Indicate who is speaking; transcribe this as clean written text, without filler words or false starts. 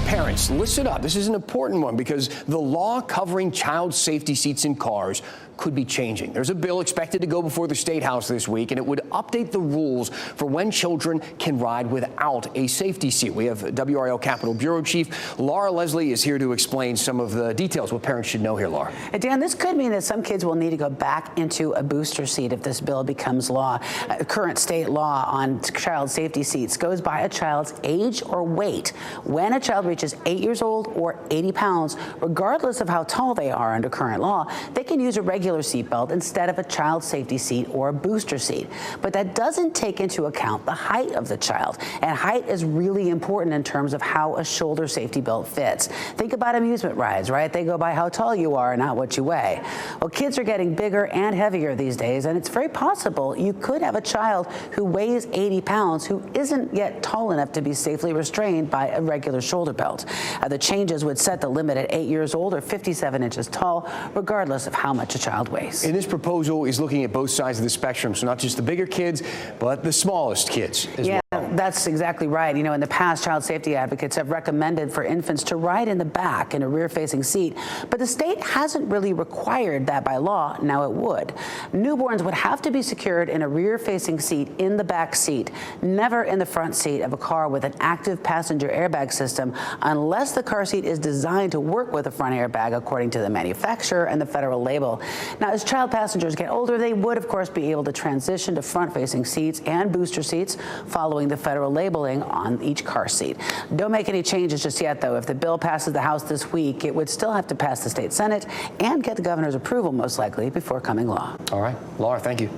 Speaker 1: Parents, listen up. This is an important one because the law covering child safety seats in cars could be changing. There's a bill expected to go before the State House this week, and it would update the rules for when children can ride without a safety seat. We have WRAL Capitol Bureau Chief Laura Leslie is here to explain some of the details, what parents should know here, Laura.
Speaker 2: Dan, this could mean that some kids will need to go back into a booster seat if this bill becomes law. Current state law on child safety seats goes by a child's age or weight. When a child reaches 8 years old or 80 pounds, regardless of how tall they are under current law, they can use a regular seatbelt instead of a child safety seat or a booster seat. But that doesn't take into account the height of the child. And height is really important in terms of how a shoulder safety belt fits. Think about amusement rides, right? They go by how tall you are, not what you weigh. Well, kids are getting bigger and heavier these days, and it's very possible you could have a child who weighs 80 pounds who isn't yet tall enough to be safely restrained by a regular shoulder belt. The changes would set the limit at 8 years old or 57 inches tall, regardless of how much a child weighs.
Speaker 1: And this proposal is looking at both sides of the spectrum, so not just the bigger kids, but the smallest kids as well.
Speaker 2: That's exactly right. You know, in the past, child safety advocates have recommended for infants to ride in the back in a rear-facing seat, but the state hasn't really required that by law. Now it would. Newborns would have to be secured in a rear-facing seat in the back seat, never in the front seat of a car with an active passenger airbag system, unless the car seat is designed to work with a front airbag according to the manufacturer and the federal label. Now, as child passengers get older, they would, of course, be able to transition to front-facing seats and booster seats following the federal labeling on each car seat. Don't make any changes just yet, though. If the bill passes the House this week, it would still have to pass the state Senate and get the governor's approval, most likely, before coming law.
Speaker 1: All right. Laura, thank you.